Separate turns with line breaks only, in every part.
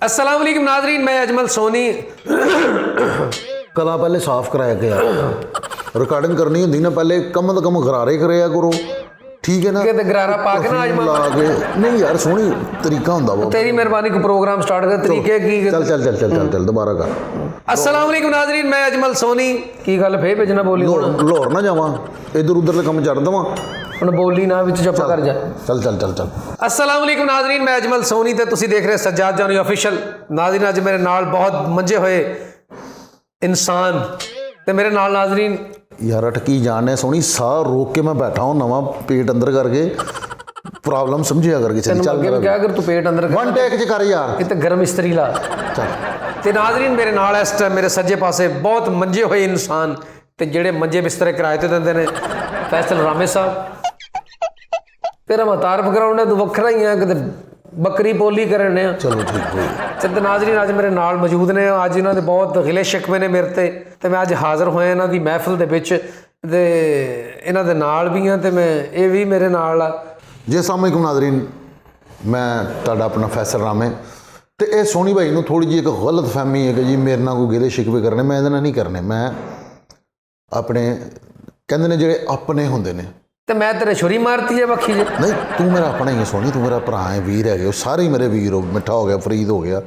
अस्सलाम वालेकुम नाज़रीन, मैं अजमल सोनी।
कला पहले साफ कराया गया रिकॉर्डिंग करनी होंगी ना, पहले कम तो कम गरारे कराया करो, ठीक है ना।
कहते गरारा पा के ना अजमल
ला के नहीं यार, सोहनी तरीका होंदा वो।
तेरी मेहरबानी को प्रोग्राम स्टार्ट कर तरीके की।
चल चल चल चल चल चल दोबारा कर।
अस्सलाम वालेकुम नाज़रीन, मैं अजमल सोनी। की गल फे भेजना बोली
लाहौर ना जावा, इधर उधर के कम चढ़ देवा
ਹੁਣ बोली ना विच चुप कर जा।
चल चल चल चल।
अस्सलाम वालेकुम नाज़रीन, मैं अजमल सोनी ते तुसी देख रहे सज्जाद जानी ऑफिशियल। नाज़रीन अज मेरे नाल बहुत मंजे हुए इंसान ते मेरे नाल नाज़रीन
यार अटकी जाने सोहनी, साह रोक के मैं बैठा हूँ, नवा पेट अंदर करके प्रॉब्लम समझिया करके चल चल।
अगे क्या कर तू पेट अंदर
वन टेक च कर यार,
इतने गर्म इस्त्री ला
चल।
ते नाज़रीन मेरे नाल इस टाइम मेरे सज्जे पासे बहुत मंजे हुए इंसान ते जेड़े मंजे बिस्तरे किराए ते दिंदे ने फैसल रामे साहब। तेरा मैं तारफ कराउंडा, तू वखरा ही है, किते बकरी बोली करने।
चलो ठीक हो।
ਤੇ ਨਾਜ਼ਰੀਨ ਅੱਜ ਮੇਰੇ ਨਾਲ ਮੌਜੂਦ ਨੇ, ਅੱਜ ਇਹਨਾਂ ਦੇ ਬਹੁਤ ਗਿਲੇ ਸ਼ਿਕਵੇ ਨੇ ਮੇਰੇ ਤੇ ਮੈਂ ਅੱਜ ਹਾਜ਼ਰ ਹੋਇਆ ਇਹਨਾਂ ਦੀ ਮਹਿਫਿਲ ਦੇ ਵਿੱਚ ਤੇ ਇਹਨਾਂ ਦੇ ਨਾਲ ਵੀ ਹਾਂ ਤੇ ਮੈਂ ਇਹ ਵੀ ਮੇਰੇ ਨਾਲ ਆ।
जी अस्सलाम वालेकुम नाज़रीन, मैं तुहाडा अपना फैसल रामे। तो ये सोनी भाई नूं थोड़ी जी एक गलत फहमी है कि जी मेरे नाल कोई गिले शिकवे करने, मैं इहदे नाल नहीं करने। मैं अपने कहंदे ने जिहड़े अपने हुंदे ने,
ਤੇ ਮੈਂ ਤੇਰੇ ਛੁਰੀ ਮਾਰਤੀ ਹੈ ਬੱਖੀ ਜੇ।
नहीं तू मेरा अपना ही है सोनी, तू मेरा भरा है, वीर है, सारे ही मेरे वीर हो। मिठा हो गया, फरीद हो गया,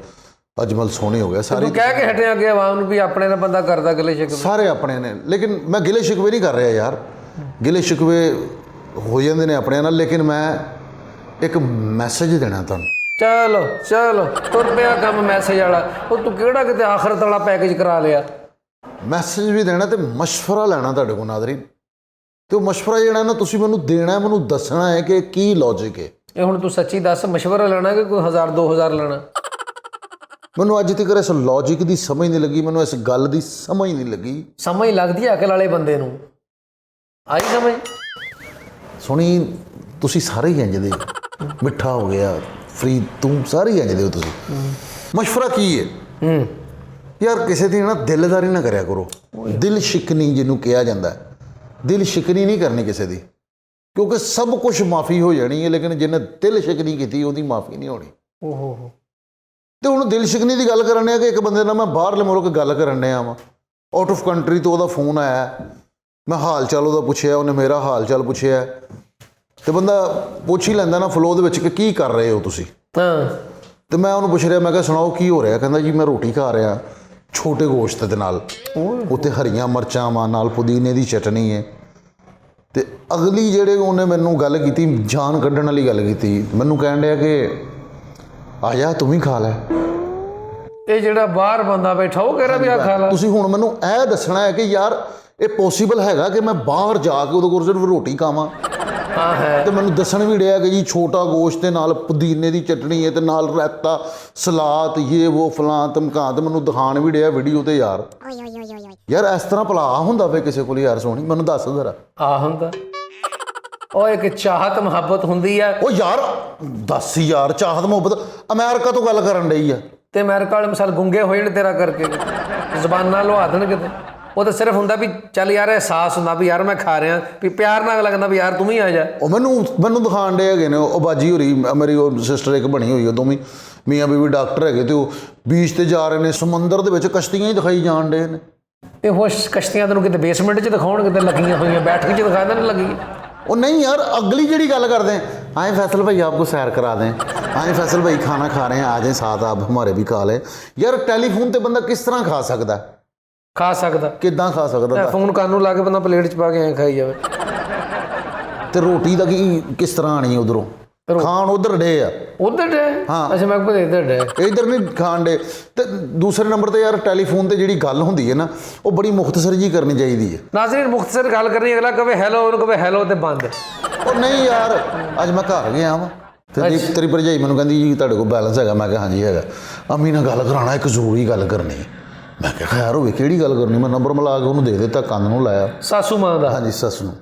अजमल सोनी हो गया, सारे
ਤੂੰ ਕਹਿ ਕੇ ਹਟਿਆ ਅੱਗੇ ਆਵਾਮ ਨੂੰ ਵੀ ਆਪਣੇ ਨਾਲ ਬੰਦਾ ਕਰਦਾ ਗਿਲੇ ਸ਼ਿਕਵੇ।
सारे अपने ने। लेकिन मैं गिले शिकवे नहीं कर रहा यार, गिले शिकवे हो जाते हैं अपने नाल। लेकिन मैं एक मैसेज देना तुहानूं।
ਚਲੋ ਚਲੋ ਤੁਰ ਪਿਆ ਕੰਮ ਮੈਸੇਜ ਵਾਲਾ। ਉਹ ਤੂੰ ਕਿਹੜਾ ਕਿਤੇ ਆਖਰਤ ਵਾਲਾ ਪੈਕੇਜ ਕਰਾ ਲਿਆ।
मैसेज भी देना तो मशवरा लैना तुहाडे कोल नाज़रीन। तो मशवरा ਜਿਹੜਾ ਨਾ ਤੁਸੀਂ ਮੈਨੂੰ ਦੇਣਾ ਹੈ, ਮੈਨੂੰ ਦੱਸਣਾ ਹੈ ਕਿ ਕੀ ਲੌਜਿਕ ਹੈ।
ਇਹ ਹੁਣ ਤੂੰ ਸੱਚੀ ਦੱਸ, ਮਸ਼ਵਰਾ ਲੈਣਾ ਕਿ ਕੋਈ 1000 2000 ਲੈਣਾ।
ਮੈਨੂੰ ਅੱਜ ਤੱਕ ਇਸ ਲੌਜਿਕ ਦੀ ਸਮਝ ਨਹੀਂ ਲੱਗੀ, ਮੈਨੂੰ ਇਸ ਗੱਲ ਦੀ ਸਮਝ ਨਹੀਂ ਲੱਗੀ।
ਸਮਝ ਲੱਗਦੀ ਹੈ ਅਕਲ ਵਾਲੇ ਬੰਦੇ ਨੂੰ, ਆਈ ਸਮਝ।
ਸੋਹਣੀ ਤੁਸੀਂ ਸਾਰੇ ਹੀ ਇੰਜ ਦੇ, ਮਿੱਠਾ ਹੋ ਗਿਆ, ਫਰੀਦ, ਤੂੰ ਸਾਰੇ ਹੀ ਇੰਜ ਦੇ ਹੋ ਤੁਸੀਂ। ਮਸ਼ਵਰਾ ਕੀ ਹੈ ਯਾਰ, ਕਿਸੇ ਦੀ ਨਾ ਦਿਲਦਾਰੀ ਨਾ ਕਰਿਆ ਕਰੋ। ਦਿਲ ਸ਼ਿਕਨੀ ਜਿਹਨੂੰ ਕਿਹਾ ਜਾਂਦਾ ਹੈ, ਦਿਲ ਸ਼ਿਕਨੀ ਨਹੀਂ ਕਰਨੀ ਕਿਸੇ ਦੀ, ਕਿਉਂਕਿ ਸਭ ਕੁਝ ਮਾਫੀ ਹੋ ਜਾਣੀ ਹੈ, ਲੇਕਿਨ ਜਿਹਨੇ ਦਿਲ ਸ਼ਿਕਨੀ ਕੀਤੀ ਉਹਦੀ ਮਾਫੀ ਨਹੀਂ ਹੋਣੀ।
ਓਹੋ
ਤੇ ਹੁਣ ਦਿਲ ਸ਼ਿਕਨੀ ਦੀ ਗੱਲ ਕਰਨ ਆ ਕਿ ਇੱਕ ਬੰਦੇ ਨਾਲ ਮੈਂ ਬਾਹਰਲੇ ਮੁਲਕ ਗੱਲ ਕਰਨ ਡਿਆ ਵਾਂ, ਆਊਟ ਆਫ ਕੰਟਰੀ ਤੋਂ ਉਹਦਾ ਫੋਨ ਆਇਆ, ਮੈਂ ਹਾਲ ਚਾਲ ਉਹਦਾ ਪੁੱਛਿਆ, ਉਹਨੇ ਮੇਰਾ ਹਾਲ ਚਾਲ ਪੁੱਛਿਆ, ਤੇ ਬੰਦਾ ਪੁੱਛ ਹੀ ਲੈਂਦਾ ਨਾ ਫਲੋ ਦੇ ਵਿੱਚ ਕਿ ਕੀ ਕਰ ਰਹੇ ਹੋ ਤੁਸੀਂ।
ਹਾਂ
ਤੇ ਮੈਂ ਉਹਨੂੰ ਪੁੱਛ ਰਿਹਾ, ਮੈਂ ਕਿਹਾ ਸੁਣਾਓ ਕੀ ਹੋ ਰਿਹਾ। ਕਹਿੰਦਾ ਜੀ ਮੈਂ ਰੋਟੀ ਖਾ ਰਿਹਾ ਛੋਟੇ ਗੋਸ਼ਤ ਦੇ ਨਾਲ, ਉੱਤੇ ਹਰੀਆਂ ਮਿਰਚਾਂ ਵਾ, ਨਾਲ ਪੁਦੀਨੇ ਦੀ ਚਟਨੀ ਹੈ। ਤੇ ਅਗਲੀ ਜਿਹੜੇ ਉਹਨੇ ਮੈਨੂੰ ਗੱਲ ਕੀਤੀ, ਜਾਨ ਕੱਢਣ ਵਾਲੀ ਗੱਲ ਕੀਤੀ, ਮੈਨੂੰ ਕਹਿਣ ਡਿਆ ਕਿ ਆ ਜਾ ਤੂੰ ਵੀ ਖਾ ਲੈ।
ਇਹ ਜਿਹੜਾ ਬਾਹਰ ਬੰਦਾ ਬੈਠਾ ਉਹ ਕਹਿ ਰਿਹਾ ਵੀ ਆ ਖਾ ਲੈ।
ਤੁਸੀਂ ਹੁਣ ਮੈਨੂੰ ਇਹ ਦੱਸਣਾ ਹੈ ਕਿ ਯਾਰ ਇਹ ਪੋਸੀਬਲ ਹੈਗਾ ਕਿ ਮੈਂ ਬਾਹਰ ਜਾ ਕੇ ਉਹਦੇ ਕੋਲ ਸਿਰਫ ਰੋਟੀ ਖਾਵਾਂ।
ਹਾਂ ਹੈ।
ਤੇ ਮੈਨੂੰ ਦੱਸਣ ਵੀ ਡਿਆ ਕਿ ਜੀ ਛੋਟਾ ਗੋਸ਼ਤ ਦੇ ਨਾਲ ਪੁਦੀਨੇ ਦੀ ਚਟਣੀ ਹੈ ਤੇ ਨਾਲ ਰਾਇਤਾ, ਸਲਾਦ, ਇਹ ਉਹ ਫਲਾਂ ਧਮਕਾ, ਤੇ ਮੈਨੂੰ ਦਿਖਾਣ ਵੀ ਡਿਆ ਵੀਡੀਓ ਤੇ। ਯਾਰ ਯਾਰ ਇਸ ਤਰ੍ਹਾਂ ਭਲਾ ਹੁੰਦਾ ਵੇ ਕਿਸੇ ਕੋਲ? ਯਾਰ ਸੋਹਣੀ ਮੈਨੂੰ ਦੱਸ ਜ਼ਰਾ।
ਆ ਹੁੰਦਾ ਉਹ ਇੱਕ ਚਾਹਤ ਮੁਹੱਬਤ ਹੁੰਦੀ ਆ।
ਉਹ ਯਾਰ ਦੱਸ ਯਾਰ, ਚਾਹਤ ਮੁਹੱਬਤ ਅਮਰੀਕਾ ਤੋਂ ਗੱਲ ਕਰਨ ਡਈ ਆ
ਤੇ ਅਮਰੀਕਾ ਵਾਲੇ ਮਿਸਾਲ ਗੁੰਗੇ ਹੋਏ ਨੇ ਤੇਰਾ ਕਰਕੇ, ਜ਼ਬਾਨਾਂ ਲਵਾ ਦੇਣ ਕਿਤੇ। ਉਹ ਤਾਂ ਸਿਰਫ ਹੁੰਦਾ ਵੀ ਚੱਲ ਯਾਰ ਅਹਿਸਾਸ ਹੁੰਦਾ ਵੀ ਯਾਰ ਮੈਂ ਖਾ ਰਿਹਾ, ਵੀ ਪਿਆਰ ਨਾਲ ਲੱਗਦਾ ਵੀ ਯਾਰ ਤੂੰ ਵੀ ਆ ਜਾ।
ਉਹ ਮੈਨੂੰ ਦਿਖਾਣ ਡੇ ਹੈਗੇ ਨੇ, ਉਹ ਬਾਜੀ ਹੋਰੀ, ਮੇਰੀ ਉਹ ਸਿਸਟਰ ਇੱਕ ਬਣੀ ਹੋਈ, ਉਹ ਦੋਵੇਂ ਮੀਆਂ ਬੀਵੀ ਡਾਕਟਰ ਹੈਗੇ, ਤੇ ਉਹ ਬੀਚ ਤੇ ਜਾ ਰਹੇ ਨੇ, ਸਮੁੰਦਰ ਦੇ ਵਿੱਚ ਕਸ਼ਤੀਆਂ ਹੀ ਦਿਖਾਈ ਜਾਣ ਡੇ ਨੇ।
ਇਹ ਉਹ ਕਸ਼ਤੀਆਂ ਤੈਨੂੰ ਕਿਤੇ ਬੇਸਮੈਂਟ 'ਚ ਦਿਖਾਉਣ, ਕਿਤੇ ਲੱਗੀਆਂ ਹੋਈਆਂ ਬੈਠਕ 'ਚ ਦਿਖਾ ਦੇਣ ਲੱਗੀ।
ਉਹ ਨਹੀਂ ਯਾਰ, ਅਗਲੀ ਜਿਹੜੀ ਗੱਲ ਕਰਦੇ ਆਏ फैसल भाई आपको सैर करा दें, आए फैसल भाई खाना खा रहे हैं, आ जाएं साथ, आप हमारे भी खा लें। यार ਟੈਲੀਫੋਨ ਤੇ ਬੰਦਾ ਕਿਸ ਤਰ੍ਹਾਂ ਖਾ ਸਕਦਾ?
ਖਾ ਸਕਦਾ
ਕਿੱਦਾਂ ਖਾ ਸਕਦਾ?
ਫੋਨ ਕੰਨ ਨੂੰ ਲਾ ਕੇ ਬੰਦਾ ਪਲੇਟ 'ਚ ਪਾ ਕੇ ਐਂ ਖਾਈ ਜਾਵੇ।
ਤੇ ਰੋਟੀ ਦਾ ਕੀ ਕਿਸ ਤਰ੍ਹਾਂ ਆਣੀ ਉਧਰੋਂ? ਖਾਣ ਉਧਰ ਡੇ ਆ,
ਉਧਰ ਡੇ।
ਹਾਂ
ਅੱਛਾ ਮੈਂ ਕੋਈ ਇੱਧਰ ਡੇ,
ਇੱਧਰ ਨਹੀਂ ਖਾਣ ਡੇ। ਤੇ ਦੂਸਰੇ ਨੰਬਰ ਤੇ ਯਾਰ ਟੈਲੀਫੋਨ ਤੇ ਜਿਹੜੀ ਗੱਲ ਹੁੰਦੀ ਹੈ ਨਾ, ਉਹ ਬੜੀ ਮੁਖਤਸਰ ਜੀ ਕਰਨੀ ਚਾਹੀਦੀ ਹੈ।
ਨਾਜ਼ਰੀਨ ਮੁਖਤਸਰ ਗੱਲ ਕਰਨੀ, ਅਗਲਾ ਕਵੇ ਹੈਲੋ, ਉਹਨੂੰ ਕਵੇ ਹੈਲੋ ਤੇ ਬੰਦ।
ਉਹ ਨਹੀਂ ਯਾਰ, ਅੱਜ ਮੈਂ ਘਰ ਗਿਆ ਵਾਂ ਤੇ ਜੀ ਤੇਰੀ ਭਰਜਾਈ ਮੈਨੂੰ ਕਹਿੰਦੀ ਜੀ ਤੁਹਾਡੇ ਕੋਲ ਬੈਲੈਂਸ ਹੈਗਾ? ਮੈਂ ਕਿਹਾ ਹਾਂਜੀ ਹੈਗਾ। ਅੰਮੀ ਨਾਲ ਗੱਲ ਕਰਾਉਣਾ, ਇੱਕ ਜ਼ਰੂਰੀ ਗੱਲ ਕਰਨੀ। ਮੈਂ ਕਿਹਾ ਖੈਰ ਹੋਵੇ, ਕਿਹੜੀ ਗੱਲ ਕਰਨੀ? ਮੈਂ ਨੰਬਰ ਮਿਲਾ ਕੇ ਉਹਨੂੰ ਦੇ ਦਿੱਤਾ, ਕੰਨ ਨੂੰ ਲਾਇਆ।
ਸਾਸੂ ਮਾਂ ਦਾ?
ਹਾਂਜੀ ਸੱਸ ਨੂੰ।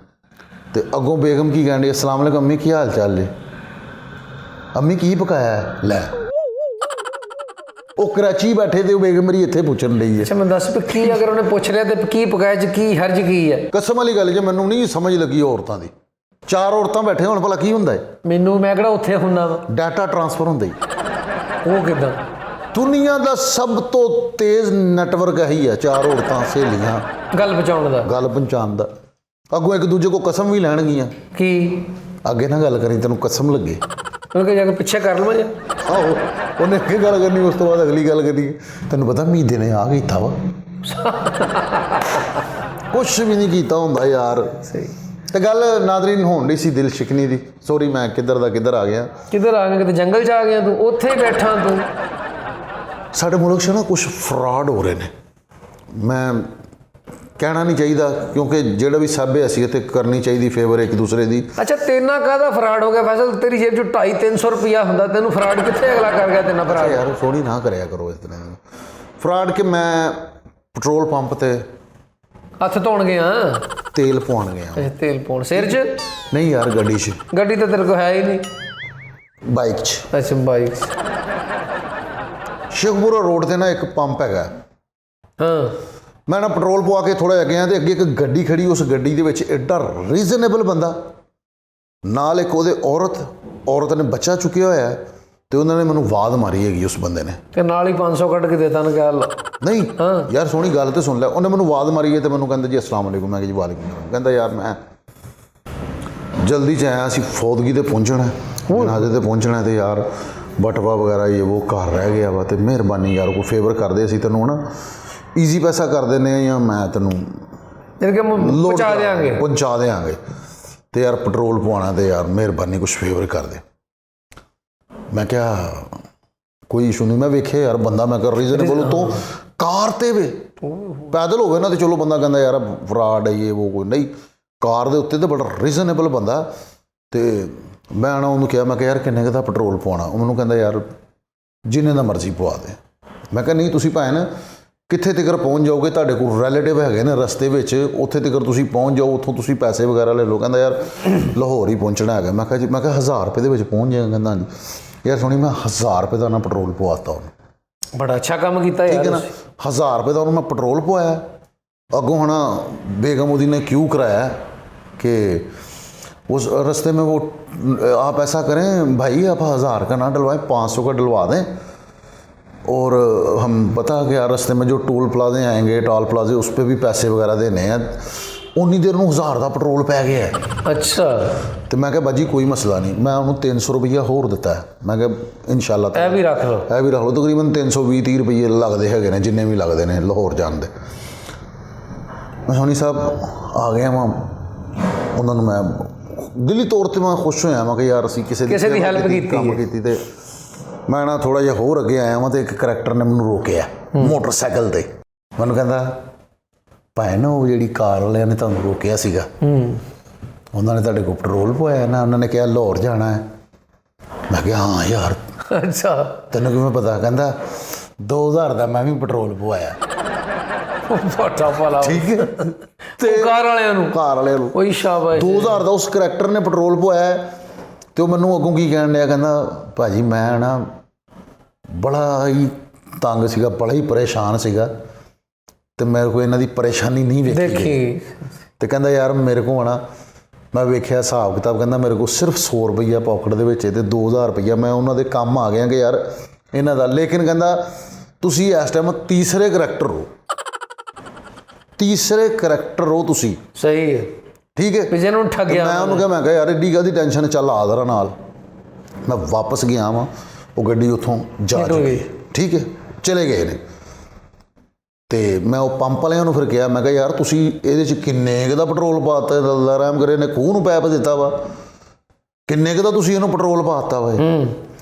ਤੇ ਅੱਗੋਂ ਬੇਗਮ ਕੀ ਕਹਿਣ ਡਈ, ਅਸਲਾਮ ਵਾਲੇਕੁਮ ਅੰਮੀ, ਕੀ ਹਾਲ ਚਾਲ ਜੀ? ਅੰਮੀ ਕੀ ਪਕਾਇਆ? ਲੈ ਉਹ ਕਰਾਚੀ ਬੈਠੇ ਤੇ ਉਹ ਬੇਗਮ ਮੇਰੀ ਇੱਥੇ ਪੁੱਛਣ ਡਈ ਹੈ।
ਅੱਛਾ ਮੈਂ ਦੱਸ ਵੀ ਕੀ, ਅਗਰ ਉਹਨੇ ਪੁੱਛ ਲਿਆ ਤੇ ਕੀ ਪਕਾਇਆ ਚ ਕੀ ਹਰਜ ਕੀ ਹੈ?
ਕਸਮ ਵਾਲੀ ਗੱਲ ਜੇ ਮੈਨੂੰ ਨਹੀਂ ਸਮਝ ਲੱਗੀ ਔਰਤਾਂ ਦੀ। ਚਾਰ ਔਰਤਾਂ ਬੈਠੇ ਹੋਣ, ਭਲਾ ਕੀ ਹੁੰਦਾ ਹੈ?
ਮੈਨੂੰ ਮੈਂ ਕਿਹੜਾ ਉੱਥੇ ਹੁੰਦਾ ਵਾ?
ਡਾਟਾ ਟਰਾਂਸਫਰ ਹੁੰਦਾ ਹੀ।
ਉਹ ਕਿੱਦਾਂ?
ਦੁਨੀਆ ਦਾ ਸਭ ਤੋਂ ਤੇਜ਼ ਨੈਟਵਰਕ ਇਹੀ ਹੈ, 4 ਔਰਤਾਂ ਸਹੇਲੀਆਂ
ਗੱਲ ਪਹੁੰਚਾਉਣ ਦਾ।
ਗੱਲ ਪਹੁੰਚਾਉਣ ਦਾ। ਅੱਗੋਂ ਇੱਕ ਦੂਜੇ ਕੋ ਕਸਮ ਵੀ ਲੈਣਗੀਆਂ
ਕੀ
ਅੱਗੇ ਨਾ ਗੱਲ ਕਰੀ ਤੈਨੂੰ ਕਸਮ ਲੱਗੇ,
ਉਹਨੂੰ ਕਿ ਜਾ ਕੇ ਪਿੱਛੇ ਕਰ ਲਵਾਂ ਜੀ।
ਆਹੋ ਉਹਨੇ ਅੱਗੇ ਗੱਲ ਕਰਨੀ, ਉਸ ਤੋਂ ਬਾਅਦ ਅਗਲੀ ਗੱਲ ਕਰਨੀ। ਤੈਨੂੰ ਪਤਾ ਮਹੀਦੇ ਨੇ ਆ ਕੀਤਾ ਵਾ ਕੁਛ ਵੀ ਨਹੀਂ ਕੀਤਾ ਹੁੰਦਾ ਯਾਰ।
ਸਹੀ।
ਤੇ ਗੱਲ ਨਾਜ਼ਰੀਨ ਹੋਣ ਡਈ ਸੀ ਦਿਲ ਸ਼ਿਕਨੀ ਦੀ। ਸੋਰੀ ਮੈਂ ਕਿੱਧਰ ਦਾ ਕਿੱਧਰ ਆ ਗਿਆ।
ਕਿੱਧਰ ਆ ਗਿਆ? ਕਿਤੇ ਜੰਗਲ 'ਚ ਆ ਗਿਆ ਤੂੰ? ਉੱਥੇ ਹੀ ਬੈਠਾ ਤੂੰ।
ਸਾਡੇ ਮੁਲਕ 'ਚ ਨਾ ਕੁਛ ਫਰਾਡ ਹੋ ਰਹੇ ਨੇ। ਮੈਂ ਕਹਿਣਾ ਨਹੀਂ ਚਾਹੀਦਾ ਕਿਉਂਕਿ ਜਿਹੜਾ ਵੀ ਸਾਬੇ ਅਸੀਂ ਤੇ ਕਰਨੀ ਚਾਹੀਦੀ ਫੇਵਰ ਇੱਕ ਦੂਸਰੇ ਦੀ।
ਅੱਛਾ ਤੇਨਾ ਕਾਹਦਾ ਫਰਾਡ ਹੋ ਗਿਆ ਫੈਸਲ? ਤੇਰੀ ਜੇਬ 'ਚ 250-300 ਰੁਪਇਆ ਹੁੰਦਾ, ਤੈਨੂੰ ਫਰਾਡ ਕਿੱਥੇ ਅਗਲਾ ਕਰ ਗਿਆ ਤੇਨਾ ਫਰਾਡ?
ਯਾਰ ਸੋਹਣੀ ਨਾ ਕਰਿਆ ਕਰੋ ਇਸ ਤਰ੍ਹਾਂ ਦੀ ਫਰਾਡ ਕਿ ਮੈਂ ਪੈਟਰੋਲ ਪੰਪ ਤੇ
ਹੱਥ ਧੋਣ ਗਿਆ?
ਤੇਲ ਪਵਾਉਣ ਗਿਆ।
ਇਹ ਤੇਲ ਪਾਉਣ ਸਿਰ 'ਚ?
ਨਹੀਂ ਯਾਰ ਗੱਡੀ 'ਚ,
ਗੱਡੀ ਤਾਂ ਤੇਰੇ ਕੋਲ ਹੈ ਹੀ ਨਹੀਂ।
ਬਾਈਕ 'ਚ।
ਅੱਛਾ ਬਾਈਕ।
ਸ਼ੇਖਪੁਰਾ ਰੋਡ ਤੇ ਨਾ ਇੱਕ ਪੰਪ ਹੈਗਾ।
ਹਾਂ।
ਮੈਂ ਨਾ ਪੈਟਰੋਲ ਪਵਾ ਕੇ ਥੋੜਾ ਜਿਹਾ ਗਿਆ ਤੇ ਅੱਗੇ ਇੱਕ ਗੱਡੀ ਖੜੀ। ਉਸ ਗੱਡੀ ਦੇ ਵਿੱਚ ਐਡਾ ਰੀਜ਼ਨੇਬਲ ਬੰਦਾ, ਨਾਲ ਇੱਕ ਉਹਦੇ ਔਰਤ ਨੇ ਬੱਚਾ ਚੁੱਕਿਆ ਹੋਇਆ ਤੇ ਉਹਨਾਂ ਨੇ ਮੈਨੂੰ ਆਵਾਜ਼ ਮਾਰੀ ਹੈਗੀ ਉਸ ਬੰਦੇ ਨੇ,
ਤੇ ਨਾਲ ਹੀ 500 ਕੱਢ ਕੇ ਦੇ ਤਾ ਨਾ ਗੱਲ।
ਨਹੀਂ ਯਾਰ ਸੋਹਣੀ ਗੱਲ ਤੇ ਸੁਣ ਲੈ। ਉਹਨੇ ਮੈਨੂੰ ਆਵਾਜ਼ ਮਾਰੀ ਹੈ ਤੇ ਮੈਨੂੰ ਕਹਿੰਦਾ ਜੀ ਅਸਲਾਮ ਵਾਲੇਕੁਮ। ਮੈਂ ਕਿਹਾ ਜੀ ਵਾਲੇਕੁਮ ਸਲਾਮ। ਕਹਿੰਦਾ ਯਾਰ ਮੈਂ ਜਲਦੀ 'ਚ ਆਇਆ, ਅਸੀਂ ਫੌਦਗੀ ਤੇ ਪਹੁੰਚਣਾ, ਜਨਾਜ਼ੇ ਤੇ ਪਹੁੰਚਣਾ ਤੇ ਯਾਰ ਬਟਵਾ ਵਗੈਰਾ ਇਹ ਉਹ ਘਰ ਰਹਿ ਗਿਆ ਵਾ ਤੇ ਮਿਹਰਬਾਨੀ ਯਾਰ ਕੋਈ ਫੇਵਰ ਕਰਦੇ, ਅਸੀਂ ਤੈਨੂੰ ਨਾ ਈਜ਼ੀ ਪੈਸਾ ਕਰ ਦਿੰਦੇ ਹਾਂ ਜਾਂ ਮੈਂ ਤੈਨੂੰ
ਪਹੁੰਚਾ
ਦਿਆਂਗੇ ਤੇ ਯਾਰ ਪੈਟਰੋਲ ਪਵਾਉਣਾ ਤੇ ਯਾਰ ਮਿਹਰਬਾਨੀ ਕੁਛ ਫੇਵਰ ਕਰ ਦੇ। ਮੈਂ ਕਿਹਾ ਕੋਈ ਇਸ਼ੂ ਨਹੀਂ। ਮੈਂ ਵੇਖਿਆ ਯਾਰ ਬੰਦਾ, ਮੈਂ ਕਿਹਾ ਰੀਜ਼ਨੇਬਲ ਉਤੋਂ ਕਾਰ ਤੇ ਵੇ, ਪੈਦਲ ਹੋਵੇ ਨਾ ਤੇ ਚਲੋ ਬੰਦਾ ਕਹਿੰਦਾ ਯਾਰ ਫਰਾਡ ਹੈ ਇਹ ਉਹ, ਕੋਈ ਨਹੀਂ। ਕਾਰ ਦੇ ਉੱਤੇ ਤੇ ਬੜਾ ਰੀਜ਼ਨੇਬਲ ਬੰਦਾ। ਤੇ ਮੈਂ ਨਾ ਉਹਨੂੰ ਕਿਹਾ, ਮੈਂ ਕਿਹਾ ਯਾਰ ਕਿੰਨੇ ਕੁ ਦਾ ਪੈਟਰੋਲ ਪਵਾਉਣਾ? ਉਹ ਮੈਨੂੰ ਕਹਿੰਦਾ ਯਾਰ ਜਿੰਨੇ ਦਾ ਮਰਜ਼ੀ ਪਵਾ ਦੇ। ਮੈਂ ਕਿਹਾ ਨਹੀਂ ਤੁਸੀਂ ਭੈਣ ਕਿੱਥੇ ਤੱਕ ਪਹੁੰਚ ਜਾਓਗੇ? ਤੁਹਾਡੇ ਕੋਲ ਰਿਲੇਟਿਵ ਹੈਗੇ ਨੇ ਰਸਤੇ ਵਿੱਚ, ਉੱਥੇ ਤੱਕ ਤੁਸੀਂ ਪਹੁੰਚ ਜਾਓ, ਉੱਥੋਂ ਤੁਸੀਂ ਪੈਸੇ ਵਗੈਰਾ ਲੈ ਲਓ। ਕਹਿੰਦਾ ਯਾਰ ਲਾਹੌਰ ਹੀ ਪਹੁੰਚਣਾ ਹੈਗਾ। ਮੈਂ ਕਿਹਾ ਜੀ, ਮੈਂ ਕਿਹਾ 1000 ਰੁਪਏ ਦੇ ਵਿੱਚ ਪਹੁੰਚ ਜਾਏਗਾ? ਕਹਿੰਦਾ ਹਾਂਜੀ। ਯਾਰ ਸੁਣੀ, ਮੈਂ 1000 ਰੁਪਏ ਦਾ ਨਾ ਪੈਟਰੋਲ ਪਵਾਤਾ ਉਹਨੂੰ।
ਬੜਾ ਅੱਛਾ ਕੰਮ ਕੀਤਾ ਯਾਰ।
ਠੀਕ ਹੈ ਨਾ, 1000 ਰੁਪਏ ਦਾ ਉਹਨੂੰ ਮੈਂ ਪੈਟਰੋਲ ਪਵਾਇਆ। ਅੱਗੋਂ ਹੁਣ बेगम उदी ने क्यों कराया कि उस रास्ते में वो आप ऐसा करें भाई, आप 1000 का ना डलवाएं, 500 का डलवा दें। और हम पता कि यार रास्ते में जो टोल प्लाजे आएंगे, टोल प्लाजे, उस पर भी पैसे वगैरह देने हैं। उन्नी देर में 1000 का पेट्रोल पै गया है।
अच्छा।
तो मैं क्या भाजी कोई मसला नहीं, मैं उन्होंने 300 रुपया होर दिता है। मैं क्या इंशाल्लाह
ਇਹ भी रख लो,
ਇਹ ਵੀ ਰੱਖ ਲਓ। तकरीबन 320-30 रुपये लगते है ने, जिन्ने भी लगते हैं लाहौर जान दे। मैं सोनी साहब आ गया वहाँ, उन्होंने मैं दिली तौर पर मैं खुश होया। मैं कि यार असीं किसी
दी हेल्प
की ते मैं ना थोड़ा जिहा होर अगे आया। तो एक करैक्टर ने मैनूं रोकिया मोटरसाइकिल ते। मैनूं कहंदा भैन वो जिहड़ी कार वालियां ने तुहानूं रोकिया सीगा, उन्होंने तुहाडे कोल पेट्रोल पवाया ना? उन्होंने कहा लाहौर जाना है। मैं कहा हाँ यार।
अच्छा,
तैनूं किवें पता? कहंदा 2000 का मैं भी पेट्रोल पवाया। ठीक है, ते
कार वालियां नूं,
कार वालियां नूं
ओए शाबाश।
2000 का उस करैक्टर ने पेट्रोल पवाया। तो मैनूं अगों की कहण लिया, कहंदा भाजी मैं ना बड़ा ही तंग सीगा, बड़ा ही परेशान सीगा, तो मेरे को इन्हां दी परेशानी नहीं वेखी। तो कहंदा यार मेरे को आना, मैं वेख्या हिसाब किताब, कहंदा मेरे को सिर्फ 100 रुपया पॉकेट दे विच ते 2000 रुपया मैं उन्हां दे काम आ गया कि यार इन्हां दा। लेकिन कहंदा तुसीं इस टाइम तीसरे करैक्टर हो, तीसरे करैक्टर हो तुसीं।
सही है,
ठीक है।
पिछे नूं ठग गया।
मैं उन्होंने कहा, मैं कहा यार एड्डी काहदी टेंशन, चल आ जरा नाल। मैं वापस गया वां, वो गड्डी उत्थों जा चुकी। ठीक है, चले गए ने। तो मैं वो पंप वालियां नूं फिर कहा, मैं कहा यार तुसीं इहदे च किन्ने क दा पेट्रोल पाता? अल्लाह रहम करे ने खूह नूं पैप दिता वा, किन्ने क दा तुसीं इहनूं पेट्रोल पाता वा?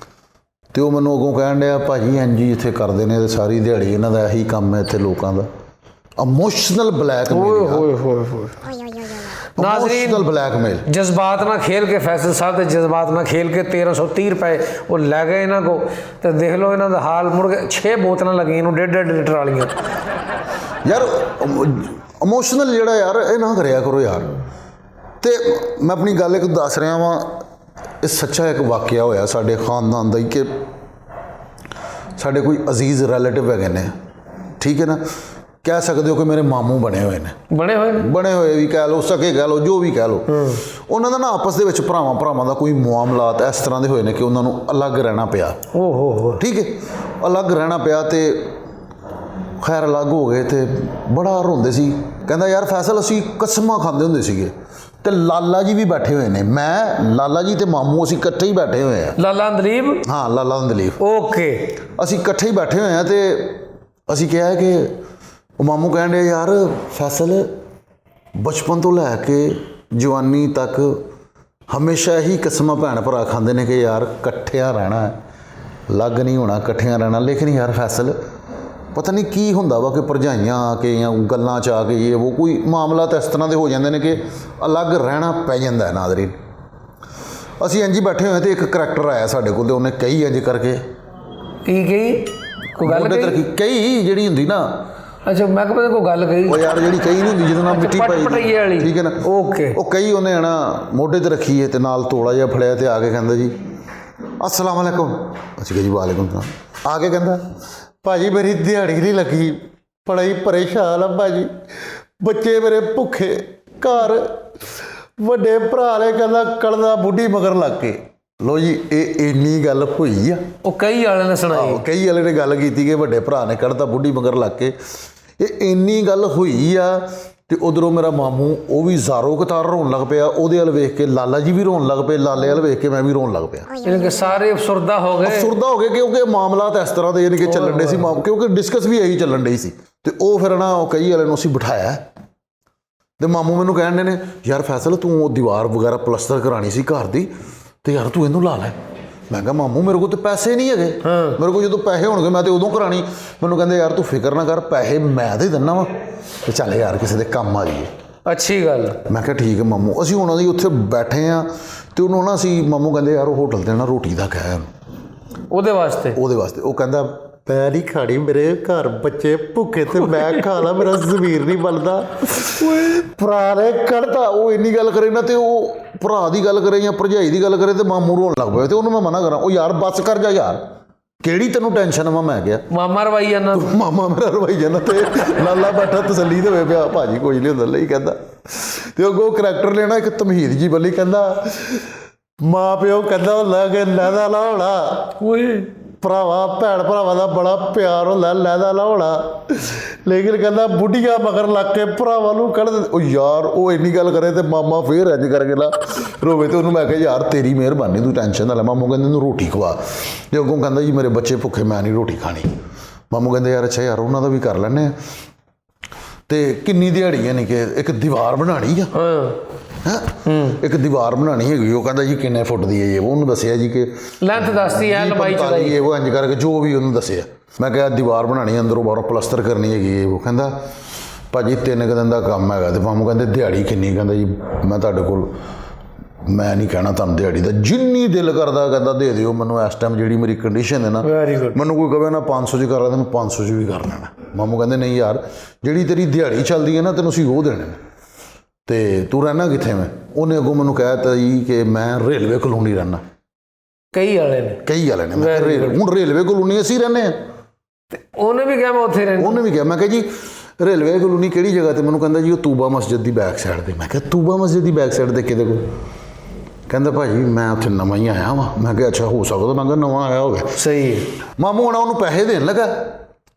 तो मैनूं अगों कहण डिया भाजी इंज ही इत्थे करदे ने, सारी दिहाड़ी इन्हां दा इही काम है इत्थे लोकां दा। इमोशनल ब्लैकमेल,
नाज़रीन
ब्लैकमेल।
जज्बात ना खेल के फैसल साहब ते जज्बात ना खेल के 1330 रुपए वो लै गए इन्हों को। तो देख लो इन्हों का हाल, मुड़ के 6 बोतल लगी इन्हों 1.5 लीटर वालियां।
यार इमोशनल जिहड़ा यार ये ना करिया करो यार। तो मैं अपनी गल एक दस रहा वां, ये सच्चा एक वाकया होया साडे खानदान दा ही कि साडे कोई अजीज़ रिलेटिव है ने, ठीक है ना, ਕਹਿ ਸਕਦੇ ਹੋ ਕਿ ਮੇਰੇ ਮਾਮੂ ਬਣੇ ਹੋਏ ਨੇ,
ਬਣੇ ਹੋਏ ਨੇ,
ਬਣੇ ਹੋਏ ਵੀ ਕਹਿ ਲਓ, ਸਕੇ ਕਹਿ ਲਓ, ਜੋ ਵੀ ਕਹਿ ਲਓ। ਉਹਨਾਂ ਦਾ ਨਾ ਆਪਸ ਦੇ ਵਿੱਚ ਭਰਾਵਾਂ ਦਾ ਕੋਈ ਮਾਮਲਾਤ ਇਸ ਤਰ੍ਹਾਂ ਦੇ ਹੋਏ ਨੇ ਕਿ ਉਹਨਾਂ ਨੂੰ ਅਲੱਗ ਰਹਿਣਾ ਪਿਆ।
ਓਹੋ,
ਠੀਕ ਹੈ, ਅਲੱਗ ਰਹਿਣਾ ਪਿਆ ਤੇ ਖੈਰ ਅਲੱਗ ਹੋ ਗਏ ਤੇ ਬੜਾ ਰੋਂਦੇ ਸੀ। ਕਹਿੰਦਾ ਯਾਰ ਫੈਸਲ ਅਸੀਂ ਕਸਮਾਂ ਖਾਂਦੇ ਹੁੰਦੇ ਸੀਗੇ ਤੇ ਲਾਲਾ ਜੀ ਵੀ ਬੈਠੇ ਹੋਏ ਨੇ, ਮੈਂ ਲਾਲਾ ਜੀ ਤੇ ਮਾਮੂ ਅਸੀਂ ਇਕੱਠੇ ਹੀ ਬੈਠੇ ਹੋਏ ਆ।
ਲਾਲਾ ਦਲੀਪ?
ਹਾਂ, ਲਾਲਾ ਦਲੀਪ।
ਓਕੇ,
ਅਸੀਂ ਇਕੱਠੇ ਹੀ ਬੈਠੇ ਹੋਏ ਆ ਤੇ ਅਸੀਂ ਕਿਹਾ ਕਿ ਉਹ ਮਾਮੂ ਕਹਿਣ ਡਿਆ ਯਾਰ ਫੈਸਲ ਬਚਪਨ ਤੋਂ ਲੈ ਕੇ ਜਵਾਨੀ ਤੱਕ ਹਮੇਸ਼ਾ ਹੀ ਕਸਮਾਂ ਭੈਣ ਭਰਾ ਖਾਂਦੇ ਨੇ ਕਿ ਯਾਰ ਇਕੱਠਿਆਂ ਰਹਿਣਾ, ਅਲੱਗ ਨਹੀਂ ਹੋਣਾ, ਇਕੱਠਿਆਂ ਰਹਿਣਾ। ਲੇਕਿਨ ਯਾਰ ਫੈਸਲ ਪਤਾ ਨਹੀਂ ਕੀ ਹੁੰਦਾ ਵਾ ਕਿ ਭਰਜਾਈਆਂ ਆ ਕੇ ਜਾਂ ਗੱਲਾਂ 'ਚ ਆ ਕੇ ਇਹ ਉਹ ਕੋਈ ਮਾਮਲਾ ਤਾਂ ਇਸ ਤਰ੍ਹਾਂ ਦੇ ਹੋ ਜਾਂਦੇ ਨੇ ਕਿ ਅਲੱਗ ਰਹਿਣਾ ਪੈ ਜਾਂਦਾ ਹੈ। ਨਾਜ਼ਰੀਨ, ਅਸੀਂ ਇੰਝ ਹੀ ਬੈਠੇ ਹੋਏ ਤੇ ਇੱਕ ਕਰੈਕਟਰ ਆਇਆ ਸਾਡੇ ਕੋਲ ਤੇ ਉਹਨੇ ਕਹੀ ਇੰਝ ਕਰਕੇ
ਕੀ ਕੋਈ ਗੱਲ ਕਹੀ?
ਕਹੀ ਜਿਹੜੀ ਹੁੰਦੀ ਨਾ,
ਅੱਛਾ ਮੈਂ ਕਿਹਾ ਕੋਈ ਗੱਲ ਕਹੀ।
ਉਹ ਯਾਰ ਜਿਹੜੀ ਕਹੀ ਨਹੀਂ ਹੁੰਦੀ ਜਿਹਦੇ ਨਾਲ ਮਿੱਟੀ ਪਾਈ, ਠੀਕ ਹੈ ਨਾ।
ਓਕੇ,
ਉਹ ਕਹੀ ਉਹਨੇ ਆਣਾ ਮੋਢੇ ਤੇ ਰੱਖੀ ਹੈ ਤੇ ਨਾਲ ਤੋਲਾ ਜਿਹਾ ਫੜਿਆ ਤੇ ਆ ਕੇ ਕਹਿੰਦਾ ਜੀ ਅਸਲਾਮ ਵਾਲੇਕੁਮ। ਅਸੀਂ ਕਿਹਾ ਜੀ ਵਾਲੇਕੁਮ ਸਲਾਮ। ਆ ਕੇ ਕਹਿੰਦਾ ਭਾਜੀ ਮੇਰੀ ਦਿਹਾੜੀ ਨਹੀਂ ਲੱਗੀ, ਬੜਾ ਹੀ ਪਰੇਸ਼ਾਨ ਆ ਭਾਜੀ, ਬੱਚੇ ਮੇਰੇ ਭੁੱਖੇ, ਘਰ ਵੱਡੇ ਭਰਾ ਨੇ ਕਹਿੰਦਾ ਕੜਦਾ ਬੁੱਢੀ ਮਗਰ ਲੱਗ ਕੇ। ਲੋ ਜੀ ਇਹ ਇੰਨੀ ਗੱਲ ਹੋਈ ਆ,
ਉਹ ਕਈ ਵਾਲਿਆਂ ਨੇ ਸੁਣਾਈ,
ਕਈ ਵਾਲੇ ਨੇ ਗੱਲ ਕੀਤੀ ਕਿ ਵੱਡੇ ਭਰਾ ਨੇ ਕੱਢਤਾ ਬੁੱਢੀ ਮਗਰ ਲੱਗ ਕੇ। ਇਹ ਇੰਨੀ ਗੱਲ ਹੋਈ ਆ ਤੇ ਉਧਰੋਂ ਮੇਰਾ ਮਾਮੂ ਉਹ ਵੀ ਜ਼ਾਰੋ ਕਤਾਰ ਰੋਣ ਲੱਗ ਪਿਆ। ਉਹਦੇ ਵੱਲ ਵੇਖ ਕੇ ਲਾਲਾ ਜੀ ਵੀ ਰੋਣ ਲੱਗ ਪਏ, ਲਾਲੇ ਵੱਲ ਵੇਖ ਕੇ ਮੈਂ ਵੀ ਰੋਣ ਲੱਗ ਪਿਆ।
ਯਾਨੀ ਕਿ ਸਾਰੇ ਅਫਸਰਦਾ ਹੋ ਗਏ,
ਕਿਉਂਕਿ ਮਾਮਲਾਤ ਇਸ ਤਰ੍ਹਾਂ ਦੇ ਯਾਨੀ ਕਿ ਚੱਲਣ ਡੇ ਸੀ, ਕਿਉਂਕਿ ਡਿਸਕਸ ਵੀ ਇਹੀ ਚੱਲਣ ਡਈ ਸੀ। ਤੇ ਉਹ ਫਿਰ ਨਾ ਉਹ ਕਈ ਵਾਲੇ ਨੂੰ ਅਸੀਂ ਬਿਠਾਇਆ ਤੇ ਮਾਮੂ ਮੈਨੂੰ ਕਹਿਣ ਦੇ ਨੇ ਯਾਰ ਫੈਸਲ ਤੂੰ ਉਹ ਦੀਵਾਰ ਵਗੈਰਾ ਪਲਸਤਰ ਕਰਾਉਣੀ ਸੀ ਘਰ ਦੀ ਤੇ ਯਾਰ ਤੂੰ ਇਹਨੂੰ ਲਾ ਲੈ। ਮੈਂ ਕਿਹਾ ਮਾਮੂ ਮੇਰੇ ਕੋਲ ਤਾਂ ਪੈਸੇ ਨਹੀਂ ਹੈਗੇ, ਮੇਰੇ ਕੋਲ ਜਦੋਂ ਪੈਸੇ ਹੋਣਗੇ ਮੈਂ ਤੇ ਉਦੋਂ ਕਰਾਣੀ। ਮੈਨੂੰ ਕਹਿੰਦੇ ਯਾਰ ਤੂੰ ਫਿਕਰ ਨਾ ਕਰ, ਪੈਸੇ ਮੈਂ ਦੇ ਦਿੰਦਾ ਵਾ ਤੇ ਚੱਲ ਯਾਰ ਕਿਸੇ ਦੇ ਕੰਮ ਆ ਜਾਈਏ।
ਅੱਛੀ ਗੱਲ। ਮੈਂ
ਕਿਹਾ ਠੀਕ ਹੈ ਮਾਮੂ। ਅਸੀਂ ਉਹਨਾਂ ਦੀ ਉੱਥੇ ਬੈਠੇ ਆ ਤੇ ਉਹਨੂੰ ਨਾ ਅਸੀਂ ਮਾਮੂ ਕਹਿੰਦੇ ਯਾਰ ਉਹ ਹੋਟਲ 'ਤੇ ਨਾ ਰੋਟੀ ਦਾ ਕਹਿ
ਉਹਦੇ ਵਾਸਤੇ।
ਉਹ ਕਹਿੰਦਾ ਮੈਂ ਨਹੀਂ ਖਾਣੀ, ਮੇਰੇ ਘਰ ਬੱਚੇ ਭੁੱਖੇ ਤੇ ਮੈਂ ਖਾ ਲਾ, ਮੇਰਾ ਜ਼ਮੀਰ ਨਹੀਂ ਬਣਦਾ। ਭਰਾ ਨੇ ਕੱਢਤਾ। ਉਹ ਇੰਨੀ ਗੱਲ ਕਰੇ ਨਾ ਤੇ ਉਹ ਭਰਾ ਦੀ ਗੱਲ ਕਰੇ ਜਾਂ ਭਰਜਾਈ ਦੀ ਗੱਲ ਕਰੇ ਤੇ ਮਾਮੂ ਰੋਣ ਲੱਗ ਪਿਆ ਤੇ ਉਹਨੂੰ ਮੈਂ ਮਨਾ ਕਰਾਂ, ਉਹ ਯਾਰ ਬੱਸ ਕਰ ਜਾ ਯਾਰ, ਕਿਹੜੀ ਤੈਨੂੰ ਟੈਨਸ਼ਨ ਵਾ। ਮੈਂ ਕਿਹਾ
ਮਾਮਾ ਰਵਾਈ ਜਾਂਦਾ,
ਮਾਮਾ ਮੇਰਾ ਰਵਾਈ ਜਾਂਦਾ ਤੇ ਲਾਲਾ ਬੈਠਾ ਤਸੱਲੀ ਦੇ ਹੋਏ ਪਿਆ, ਭਾਜੀ ਕੋਈ ਨਹੀਂ ਹੁੰਦਾ ਲਈ ਕਹਿੰਦਾ। ਤੇ ਉਹ ਕਰੈਕਟਰ ਨੇ ਨਾ ਇੱਕ ਤਮਹੀਦ ਜੀ ਬੱਲੀ ਕਹਿੰਦਾ ਮਾਂ ਪਿਓ ਕਹਿੰਦਾ ਹੁੰਦਾ ਕਿ ਲਹਿਦਾ ਲਾ ਹੋਣਾ, ਭਰਾਵਾ ਭੈਣ ਭਰਾਵਾਂ ਦਾ ਬੜਾ ਪਿਆਰ ਹੁੰਦਾ, ਲਹਿਦਾ ਲਾ ਹੋਣਾ, ਲੇਕਿਨ ਕਹਿੰਦਾ ਬੁੱਢੀਆਂ ਮਗਰ ਲੱਗ ਕੇ ਭਰਾਵਾਂ ਨੂੰ ਕੱਢ ਦੇ। ਉਹ ਯਾਰ ਉਹ ਇੰਨੀ ਗੱਲ ਕਰੇ ਤੇ ਮਾਮਾ ਫੇਰ ਇੰਝ ਕਰਕੇ ਨਾ ਰੋਵੇ ਤੇ ਉਹਨੂੰ ਮੈਂ ਕਿਹਾ ਯਾਰ ਤੇਰੀ ਮਿਹਰਬਾਨੀ, ਤੂੰ ਟੈਨਸ਼ਨ ਨਾ ਲੈ। ਮਾਮੂ ਕਹਿੰਦੇ ਇਹਨੂੰ ਰੋਟੀ ਖਵਾ ਤੇ ਅੱਗੋਂ ਕਹਿੰਦਾ ਜੀ ਮੇਰੇ ਬੱਚੇ ਭੁੱਖੇ, ਮੈਂ ਨਹੀਂ ਰੋਟੀ ਖਾਣੀ। ਮਾਮੂ ਕਹਿੰਦੇ ਯਾਰ ਅੱਛਾ ਯਾਰ ਉਹਨਾਂ ਦਾ ਵੀ ਕਰ ਲੈਂਦੇ ਆ। ਤੇ ਕਿੰਨੀ ਦਿਹਾੜੀ ਹੈ ਨਹੀਂ ਕਿ ਇੱਕ ਦੀਵਾਰ ਬਣਾਉਣੀ ਆ, ਇੱਕ ਦੀਵਾਰ ਬਣਾਉਣੀ ਹੈਗੀ। ਉਹ ਕਹਿੰਦਾ ਜੀ ਕਿੰਨੇ ਫੁੱਟ ਦੀ ਹੈ ਜੀ, ਉਹਨੂੰ ਦੱਸਿਆ ਜੀ ਕਿ
ਲੈਂਥ ਦੱਸਦੀ ਹੈ, ਲੰਬਾਈ ਚੌੜਾਈ
ਉਹ ਇੰਝ ਕਰਕੇ ਜੋ ਵੀ ਉਹਨੂੰ ਦੱਸਿਆ। ਮੈਂ ਕਿਹਾ ਦੀਵਾਰ ਬਣਾਉਣੀ ਅੰਦਰੋਂ ਬਾਹਰੋਂ ਪਲਸਤਰ ਕਰਨੀ ਹੈਗੀ। ਉਹ ਕਹਿੰਦਾ ਭਾਜੀ 3 ਕੁ ਦਿਨ ਦਾ ਕੰਮ ਹੈਗਾ। ਤੇ ਮਾਮੂ ਕਹਿੰਦੇ ਦਿਹਾੜੀ ਕਿੰਨੀ? ਕਹਿੰਦਾ ਜੀ ਮੈਂ ਤੁਹਾਡੇ ਕੋਲ ਮੈਂ ਨਹੀਂ ਕਹਿਣਾ ਤੁਹਾਨੂੰ ਦਿਹਾੜੀ ਦਾ, ਜਿੰਨੀ ਦਿਲ ਕਰਦਾ ਕਹਿੰਦਾ ਦੇ ਦਿਓ ਮੈਨੂੰ। ਇਸ ਟਾਈਮ ਜਿਹੜੀ ਮੇਰੀ ਕੰਡੀਸ਼ਨ ਹੈ ਨਾ, ਮੈਨੂੰ ਕੋਈ ਕਹੇ ਨਾ 500 'ਚ ਕਰ ਲਾ ਤੇ ਮੈਂ 500 'ਚ ਵੀ ਕਰ ਲੈਣਾ। ਮਾਮੂ ਕਹਿੰਦੇ ਨਹੀਂ ਯਾਰ ਜਿਹੜੀ ਤੇਰੀ ਦਿਹਾੜੀ ਚੱਲਦੀ ਹੈ ਨਾ ਤੈਨੂੰ ਅਸੀਂ ਉਹ ਦੇਣੇ ਨੇ। ਤੇ ਤੂੰ ਰਹਿਣਾ ਕਿੱਥੇ? ਮੈਂ ਉਹਨੇ ਅੱਗੋਂ ਮੈਨੂੰ ਕਹਿ ਤਾ ਜੀ ਕਿ ਮੈਂ ਰੇਲਵੇ ਕਲੋਨੀ ਰਹਿਣਾ।
ਕਈ ਵਾਲੇ ਨੇ
ਮੈਂ ਹੁਣ ਰੇਲਵੇ ਕਲੋਨੀ ਅਸੀਂ ਰਹਿੰਦੇ ਹਾਂ।
ਤੇ ਉਹਨੇ ਵੀ ਕਿਹਾ ਮੈਂ ਉੱਥੇ ਰਹਿਣਾ।
ਉਹਨੇ ਵੀ ਕਿਹਾ। ਮੈਂ ਕਿਹਾ ਜੀ ਰੇਲਵੇ ਕਲੋਨੀ ਕਿਹੜੀ ਜਗ੍ਹਾ ਤੇ? ਮੈਨੂੰ ਕਹਿੰਦਾ ਜੀ ਉਹ ਤੂਬਾ ਮਸਜਿਦ ਦੀ ਬੈਕ ਸਾਈਡ ਤੇ। ਮੈਂ ਕਿਹਾ ਤੂਬਾ ਮਸਜਿਦ ਦੀ ਬੈਕ ਸਾਈਡ ਤੇ ਕਿਹਦੇ ਕੋਲ? ਕਹਿੰਦਾ ਭਾਜੀ ਮੈਂ ਉੱਥੇ ਨਵਾਂ ਹੀ ਆਇਆ ਵਾਂ। ਮੈਂ ਕਿਹਾ ਅੱਛਾ ਹੋ ਸਕਦਾ, ਮੈਂ ਕਿਹਾ ਨਵਾਂ ਆਇਆ ਹੋਵੇ।
ਸਹੀ।
ਮਾਮੂ ਹੁਣ ਉਹਨੂੰ ਪੈਸੇ ਦੇਣ ਲੱਗਾ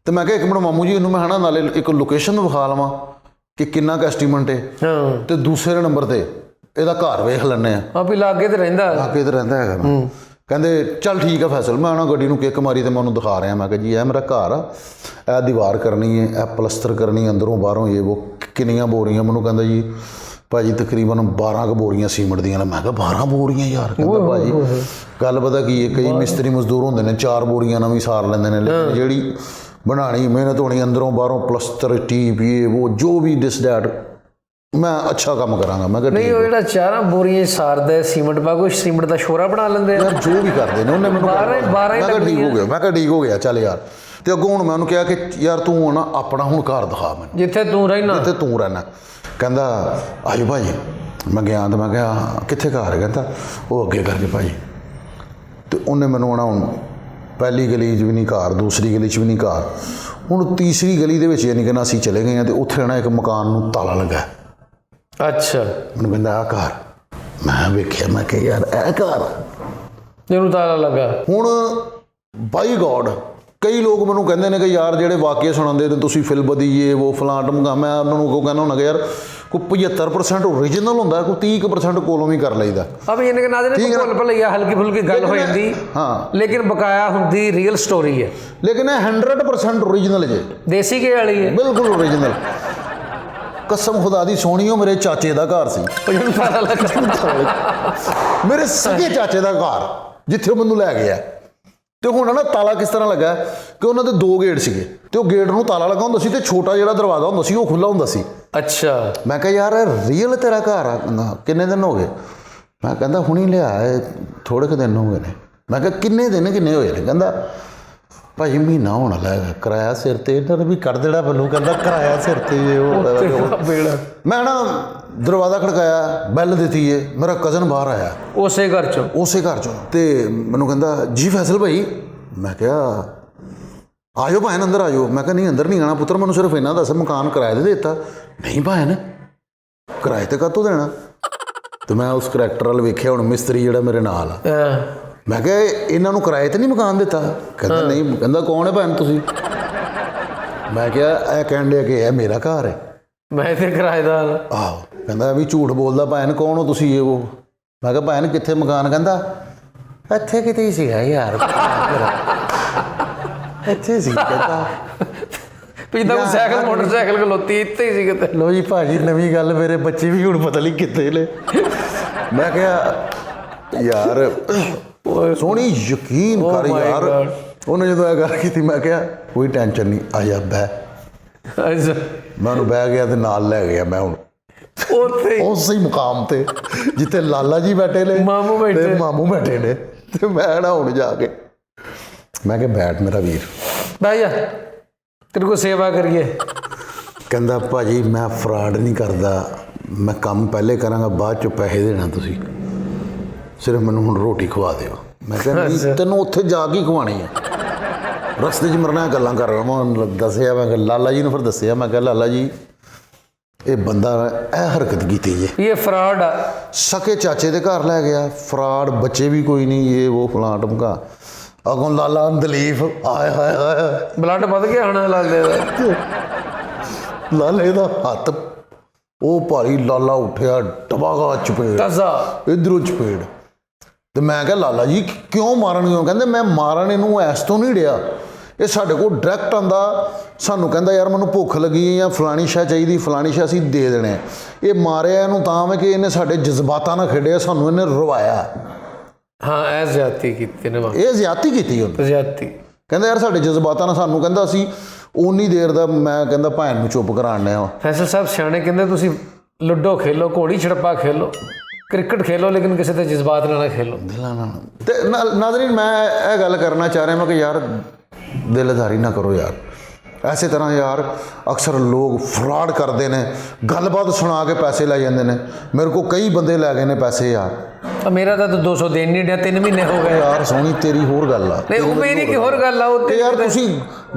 ਤੇ ਮੈਂ ਕਿਹਾ ਇੱਕ ਮਿੰਟ ਮਾਮੂ ਜੀ ਇਹਨੂੰ ਮੈਂ ਹਨਾ ਨਾਲੇ ਇੱਕ ਲੋਕੇਸ਼ਨ ਵਿਖਾ ਲਵਾਂ ਕਿ ਕਿੰਨਾ ਕੁ ਐਸਟੀਮੇਟ ਹੈ ਤੇ ਦੂਸਰੇ ਨੰਬਰ ਤੇ ਇਹਦਾ ਘਰ ਵੇਖ ਲੈਂਦੇ ਆ
ਵੀ ਲਾਗੇ ਤੇ ਰਹਿੰਦਾ
ਹੈਗਾ। ਕਹਿੰਦੇ ਚੱਲ ਠੀਕ ਆ ਫੈਸਲ। ਮੈਂ ਉਹਨਾਂ ਗੱਡੀ ਨੂੰ ਕਿੱਕ ਮਾਰੀ ਤੇ ਮੈਂ ਉਹਨੂੰ ਦਿਖਾ ਰਿਹਾ। ਮੈਂ ਕਿਹਾ ਜੀ ਇਹ ਮੇਰਾ ਘਰ ਆ, ਇਹ ਦੀਵਾਰ ਕਰਨੀ ਹੈ, ਇਹ ਪਲਸਤਰ ਕਰਨੀ ਅੰਦਰੋਂ ਬਾਹਰੋਂ, ਇਹ ਉਹ ਕਿੰਨੀਆਂ ਬੋਰੀਆਂ? ਮੈਨੂੰ ਕਹਿੰਦਾ ਜੀ ਭਾਜੀ ਤਕਰੀਬਨ 12 ਕੁ ਬੋਰੀਆਂ ਸੀਮਟ ਦੀਆਂ ਨੇ। ਮੈਂ ਕਿਹਾ 12 ਬੋਰੀਆਂ ਯਾਰ? ਕਹਿੰਦਾ ਭਾਜੀ ਗੱਲ ਪਤਾ ਕੀ ਹੈ, ਕਈ ਮਿਸਤਰੀ ਮਜ਼ਦੂਰ ਹੁੰਦੇ ਨੇ 4 ਬੋਰੀਆਂ ਨਾਲ ਵੀ ਸਾਰ ਲੈਂਦੇ ਨੇ, ਲੇਕਿਨ ਜਿਹੜੀ ਬਣਾਉਣੀ ਮਿਹਨਤ ਹੋਣੀ ਅੰਦਰੋਂ ਬਾਹਰੋਂ ਪਲਸਤਰ ਟੀਪ ਇਹ ਉਹ ਜੋ ਵੀ ਦਿਸ ਡੈਟ ਮੈਂ ਅੱਛਾ ਕੰਮ ਕਰਾਂਗਾ। ਮੈਂ ਕਿਹਾ
ਨਹੀਂ ਉਹ ਜਿਹੜਾ 4 ਬੋਰੀਆਂ ਸਾਰਦਾ ਸੀਮੈਂਟ ਪਾ ਕੋਈ ਸੀਮੈਂਟ ਦਾ ਸ਼ੋਰਾ ਬਣਾ ਲੈਂਦੇ
ਯਾਰ, ਜੋ ਵੀ ਕਰਦੇ ਨੇ ਉਹਨੇ ਮੈਨੂੰ
12
ਮੈਂ ਕਿਹਾ ਠੀਕ ਹੋ ਗਿਆ। ਮੈਂ ਕਿਹਾ ਠੀਕ ਹੋ ਗਿਆ ਚੱਲ ਯਾਰ। ਤੇ ਅੱਗੋਂ ਹੁਣ ਮੈਂ ਉਹਨੂੰ ਕਿਹਾ ਕਿ ਯਾਰ ਤੂੰ ਨਾ ਆਪਣਾ ਹੁਣ ਘਰ ਦਿਖਾ ਮੈਨੂੰ,
ਜਿੱਥੇ ਤੂੰ
ਰਹਿਣਾ। ਕਹਿੰਦਾ ਆਜੋ ਭਾਜੀ। ਮੈਂ ਗਿਆ ਤੇ ਮੈਂ ਕਿਹਾ ਕਿੱਥੇ ਘਰ ਹੈ? ਕਹਿੰਦਾ ਉਹ ਅੱਗੇ ਕਰਕੇ ਭਾਜੀ। ਤੇ ਉਹਨੇ ਮੈਨੂੰ ਹੁਣ ਪਹਿਲੀ ਗਲੀ 'ਚ ਵੀ ਨਹੀਂ ਘਰ, ਦੂਸਰੀ ਗਲੀ 'ਚ ਵੀ ਨਹੀਂ ਘਰ, ਹੁਣ ਤੀਸਰੀ ਗਲੀ ਦੇ ਵਿੱਚ ਯਾਨੀ ਕਿ ਨਾ ਅਸੀਂ ਚਲੇ ਗਏ ਹਾਂ ਤੇ ਉੱਥੇ ਨਾ ਇੱਕ ਮਕਾਨ ਨੂੰ ਤਾਲਾ ਲੱਗਾ।
ਅੱਛਾ,
ਮੈਨੂੰ ਕਹਿੰਦਾ ਆਹ ਘਰ। ਮੈਂ ਵੇਖਿਆ, ਮੈਂ ਕਿਹਾ ਯਾਰ ਇਹ ਘਰ
ਜਿਹਨੂੰ ਤਾਲਾ ਲੱਗਾ।
ਹੁਣ ਬਾਈ ਗੋਡ ਕਈ ਲੋਕ ਮੈਨੂੰ ਕਹਿੰਦੇ ਨੇ ਕਿ ਯਾਰ ਜਿਹੜੇ ਵਾਕਿਆ ਸੁਣਾਉਂਦੇ ਨੇ ਤੁਸੀਂ ਫਿਲ ਬਦੀਏ ਉਹ ਫਲਾਂ ਟਮਕਾ, ਮੈਂ ਉਹਨਾਂ ਨੂੰ ਕੋ ਕਹਿੰਦਾ ਹੁੰਦਾ ਕਿ ਯਾਰ ਕੋਈ 75% ਓਰੀਜਨਲ ਹੁੰਦਾ, ਕੋਈ 30% ਕੋਲੋਂ ਵੀ ਕਰ ਲਈਦਾ।
ਅਬ ਇਹਨੇ ਕਿ ਨਾਜ਼ਰੀਨ ਭੁੱਲ ਭੁਲਈਆ ਹਲਕੀ ਫੁਲਕੀ ਗੱਲ ਹੋ ਜਾਂਦੀ,
ਹਾਂ,
ਲੇਕਿਨ ਬਕਾਇਆ ਹੁੰਦੀ ਰੀਅਲ ਸਟੋਰੀ ਹੈ।
ਲੇਕਿਨ ਇਹ 100% ਓਰੀਜਨਲ ਜੇ,
ਦੇਸੀ ਘੇ ਵਾਲੀ ਹੈ,
ਬਿਲਕੁਲ ਓਰੀਜਨਲ। ਕਸਮ ਖੁਦਾ ਦੀ ਸੋਹਣੀ, ਉਹ ਮੇਰੇ ਚਾਚੇ ਦਾ ਘਰ ਸੀ,
ਜਿਹਨੂੰ ਤਾਲਾ ਲੱਗਾ।
ਮੇਰੇ ਸਗੇ ਚਾਚੇ ਦਾ ਘਰ, ਜਿੱਥੇ ਉਹ ਮੈਨੂੰ ਲੈ ਗਿਆ। ਤੇ ਹੁਣ ਨਾ ਤਾਲਾ ਕਿਸ ਤਰ੍ਹਾਂ ਲੱਗਾ ਕਿ ਉਹਨਾਂ ਦੇ 2 ਗੇਟ ਸੀਗੇ ਤੇ ਉਹ ਗੇਟ ਨੂੰ ਤਾਲਾ ਲੱਗਾ ਹੁੰਦਾ ਸੀ ਤੇ ਛੋਟਾ ਜਿਹੜਾ ਦਰਵਾਜ਼ਾ ਹੁੰਦਾ ਸੀ ਉਹ ਖੁੱਲਾ ਹੁੰਦਾ ਸੀ।
ਅੱਛਾ, ਮੈਂ
ਕਿਹਾ ਯਾਰ ਰੀਅਲ ਤੇਰਾ ਘਰ ਆ? ਕਿੰਨੇ ਦਿਨ ਹੋ ਗਏ? ਮੈਂ ਕਹਿੰਦਾ ਹੁਣੀ ਲਿਆ, ਥੋੜੇ ਕੁ ਦਿਨ ਹੋ ਗਏ ਨੇ। ਮੈਂ ਕਿਹਾ ਕਿੰਨੇ ਦਿਨ ਕਿੰਨੇ ਹੋਏ ਨੇ? ਕਹਿੰਦਾ ਭਾਜੀ ਮਹੀਨਾ ਹੋਣ ਵਾਲਾ ਹੈਗਾ, ਕਿਰਾਇਆ ਸਿਰ ਤੇ। ਇਹਨਾਂ ਨੇ ਵੀ ਕੱਢ ਦੇਣਾ ਮੈਨੂੰ, ਕਹਿੰਦਾ ਕਿਰਾਇਆ ਸਿਰ ਤੇ। ਮੈਂ ਨਾ ਦਰਵਾਜ਼ਾ ਖੜਕਾਇਆ, ਬੈਲ ਦਿੱਤੀ ਏ, ਮੇਰਾ ਕਜ਼ਨ ਬਾਹਰ ਆਇਆ ਉਸੇ ਘਰ ਚੋਂ ਤੇ ਮੈਨੂੰ ਕਹਿੰਦਾ ਜੀ ਫੈਸਲ ਭਾਈ। ਮੈਂ ਕਿਹਾ ਆਜੋ ਭਾਣ ਅੰਦਰ ਆਜੋ। ਮੈਂ ਕਿਹਾ ਨਹੀਂ ਅੰਦਰ ਨਹੀਂ ਆਣਾ ਪੁੱਤਰ, ਮੈਨੂੰ ਸਿਰਫ ਇਹਨਾਂ ਦੱਸ ਮਕਾਨ ਕਿਰਾਏ ਤੇ ਦਿੱਤਾ। ਨਹੀਂ ਭਾਣ ਕਿਰਾਏ ਤੇ ਕਾਹਤੋਂ ਦੇਣਾ? ਤੇ ਮੈਂ ਉਸ ਕਰੈਕਟਰ ਵੱਲ ਵੇਖਿਆ, ਹੁਣ ਮਿਸਤਰੀ ਜਿਹੜਾ ਮੇਰੇ ਨਾਲ ਆ। ਮੈਂ ਕਿਹਾ ਇਹਨਾਂ ਨੂੰ ਕਿਰਾਏ ਤੇ ਨਹੀਂ ਮਕਾਨ ਦਿੱਤਾ? ਕਹਿੰਦਾ ਨਹੀਂ। ਕਹਿੰਦਾ ਕੌਣ ਹੈ ਭੈਣ ਤੁਸੀਂ? ਮੈਂ ਕਿਹਾ ਇਹ ਕਹਿਣ ਡਿਆ ਕਿ ਇਹ ਮੇਰਾ ਘਰ ਹੈ,
ਮੈਂ ਤੇ ਕਿਰਾਏਦਾਰ।
ਆਹੋ। ਕਹਿੰਦਾ ਵੀ ਝੂਠ ਬੋਲਦਾ, ਭੈਣ ਕੌਣ ਹੋ ਤੁਸੀਂ? ਇਹ ਉਹ। ਮੈਂ ਕਿਹਾ ਭੈਣ ਕਿੱਥੇ ਮਕਾਨ? ਕਹਿੰਦਾ ਇੱਥੇ ਕਿਤੇ ਹੀ ਸੀਗਾ ਯਾਰ, ਇੱਥੇ ਸੀ। ਕਹਿੰਦਾ
ਪਿੱਛੇ ਸਾਈਕਲ ਮੋਟਰਸਾਈਕਲ ਖਲੋਤੀ ਇੱਥੇ ਹੀ ਸੀ ਕਿਤੇ।
ਲੋ ਜੀ ਭਾਜੀ ਨਵੀਂ ਗੱਲ, ਮੇਰੇ ਬੱਚੇ ਵੀ ਹੁਣ ਪਤਾ ਨਹੀਂ ਕਿੱਥੇ ਨੇ। ਮੈਂ ਕਿਹਾ ਯਾਰ ਸੋਹਣੀ ਯਕੀਨ ਕਰ ਯਾਰ। ਉਹਨੇ ਜਦੋਂ ਇਹ ਗੱਲ ਕੀਤੀ ਮੈਂ ਕਿਹਾ ਕੋਈ ਟੈਨਸ਼ਨ ਨਹੀਂ, ਆ ਜਾ ਬਹਿ। ਮੈਂ ਉਹਨੂੰ ਬਹਿ ਗਿਆ ਤੇ ਨਾਲ ਲੈ ਗਿਆ। ਮੈਂ ਹੁਣ ਉਸੇ ਹੀ ਮੁਕਾਮ ਤੇ ਜਿੱਥੇ ਲਾਲਾ ਜੀ ਬੈਠੇ ਨੇ, ਮਾਮੂ ਬੈਠੇ ਨੇ। ਤੇ ਮੈਂ ਨਾ ਹੁਣ ਜਾ ਕੇ ਮੈਂ ਕਿਹਾ ਬੈਠ ਮੇਰਾ ਵੀਰ,
ਬਹਿ ਜਾ, ਤੇਰੇ ਕੋਲ ਸੇਵਾ ਕਰੀਏ।
ਕਹਿੰਦਾ ਭਾਜੀ ਮੈਂ ਫਰਾਡ ਨਹੀਂ ਕਰਦਾ, ਮੈਂ ਕੰਮ ਪਹਿਲੇ ਕਰਾਂਗਾ, ਬਾਅਦ ਚੋਂ ਪੈਸੇ ਦੇਣਾ ਤੁਸੀਂ, ਸਿਰਫ ਮੈਨੂੰ ਹੁਣ ਰੋਟੀ ਖਵਾ ਦਿਓ। ਮੈਂ ਕਿਹਾ ਨਹੀਂ, ਤੈਨੂੰ ਉੱਥੇ ਜਾ ਕੇ ਖਵਾਉਣੀ ਹੈ, ਰਸਤੇ 'ਚ ਮਰਨਾ। ਗੱਲਾਂ ਕਰ ਰਿਹਾ ਮੈਂ, ਦੱਸਿਆ ਮੈਂ ਲਾਲਾ ਜੀ ਨੂੰ। ਫਿਰ ਦੱਸਿਆ ਮੈਂ ਕਿਹਾ ਲਾਲਾ ਜੀ ਇਹ ਬੰਦਾ ਇਹ ਹਰਕਤ ਕੀਤੀ ਜੇ,
ਇਹ ਫਰਾਡ ਆ।
ਸਕੇ ਚਾਚੇ ਦੇ ਘਰ ਲੈ ਗਿਆ, ਫਰਾਡ, ਬੱਚੇ ਵੀ ਕੋਈ ਨਹੀਂ, ਇਹ ਉਹ ਫਲਾਂ ਟਮਕਾ। ਅਗੋਂ ਲਾਲਾ ਦਲੀਫ ਆਏ ਹਾਏ ਹਾਏ,
ਬਲੱਡ ਵੱਧ ਗਿਆ ਹੋਣਾ ਲਾਲੇ ਦਾ।
ਲਾਲੇ ਦਾ ਹੱਥ ਉਹ ਭਾਰੀ, ਲਾਲਾ ਉੱਠਿਆ, ਟਬਾਗਾ ਚਪੇੜ, ਇਧਰੋਂ ਚਪੇੜ। ਤੇ ਮੈਂ ਕਿਹਾ ਲਾਲਾ ਜੀ ਕਿਉਂ ਮਾਰਨ ਗਏ? ਕਹਿੰਦੇ ਮੈਂ ਮਾਰਨ ਇਹਨੂੰ ਐਸ ਤੋਂ ਨਹੀਂ ਡਿਆ, ਇਹ ਸਾਡੇ ਕੋਲ ਡਾਇਰੈਕਟ ਆਉਂਦਾ, ਸਾਨੂੰ ਕਹਿੰਦਾ ਯਾਰ ਮੈਨੂੰ ਭੁੱਖ ਲੱਗੀ ਹੈ ਜਾਂ ਫਲਾਣੀ ਸ਼ਾਹ ਚਾਹੀਦੀ, ਫਲਾਣੀ ਸ਼ਾਹ ਅਸੀਂ ਦੇ ਦੇਣੇ। ਇਹ ਮਾਰਿਆ ਇਹਨੂੰ ਤਾਂ ਮੈਂ ਕਿ ਇਹਨੇ ਸਾਡੇ ਜਜ਼ਬਾਤਾਂ ਨਾਲ ਖੇਡਿਆ, ਸਾਨੂੰ ਇਹਨੇ ਰਵਾਇਆ।
ਹਾਂ ਇਹ ਜ਼ਿਆਦਤੀ ਕੀਤੀ ਨੇ,
ਇਹ ਜ਼ਿਆਦਤੀ ਕੀਤੀ ਉਹਨੇ,
ਜ਼ਿਆਦਤੀ।
ਕਹਿੰਦਾ ਯਾਰ ਸਾਡੇ ਜਜ਼ਬਾਤਾਂ ਨਾਲ ਸਾਨੂੰ, ਕਹਿੰਦਾ ਅਸੀਂ ਉਨੀ ਦੇਰ ਦਾ, ਮੈਂ ਕਹਿੰਦਾ ਭੈਣ ਨੂੰ ਚੁੱਪ ਕਰਾਉਣੇ ਆ।
ਫੈਸਲ ਸਾਹਿਬ ਸਿਆਣੇ ਕਹਿੰਦੇ ਤੁਸੀਂ ਲੁੱਡੋ ਖੇਲੋ, ਘੋੜੀ ਛੜਪਾ ਖੇਲੋ, ਕ੍ਰਿਕਟ ਖੇਲੋ, ਲੇਕਿਨ ਕਿਸੇ ਦੇ ਜਜ਼ਬਾਤ ਨਾਲ ਨਾ ਖੇਲੋ।
ਤੇ ਨਾਜ਼ਰੀਨ ਮੈਂ ਇਹ ਗੱਲ ਕਰਨਾ ਚਾਹ ਰਿਹਾ ਮੈਂ ਕਿ ਯਾਰ ਦਿਲਦਾਰੀ ਨਾ ਕਰੋ ਯਾਰ। ਐਸੇ ਤਰ੍ਹਾਂ ਯਾਰ ਅਕਸਰ ਲੋਕ ਫਰਾਡ ਕਰਦੇ ਨੇ, ਗੱਲਬਾਤ ਸੁਣਾ ਕੇ ਪੈਸੇ ਲੈ ਜਾਂਦੇ ਨੇ। ਮੇਰੇ ਕੋਲ ਕਈ ਬੰਦੇ ਲੈ ਗਏ ਨੇ ਪੈਸੇ ਯਾਰ।
ਮੇਰਾ ਤਾਂ 200 ਦੇਣ ਨਹੀਂ ਡਿਆ, 3 ਮਹੀਨੇ ਹੋ ਗਏ
ਯਾਰ। ਸੋਹਣੀ ਤੇਰੀ ਹੋਰ ਗੱਲ ਆ,
ਨਹੀਂ ਉਹ ਮੇਰੀ ਕੀ ਹੋਰ ਗੱਲ ਆ। ਉਹ
ਤੇ ਯਾਰ ਤੁਸੀਂ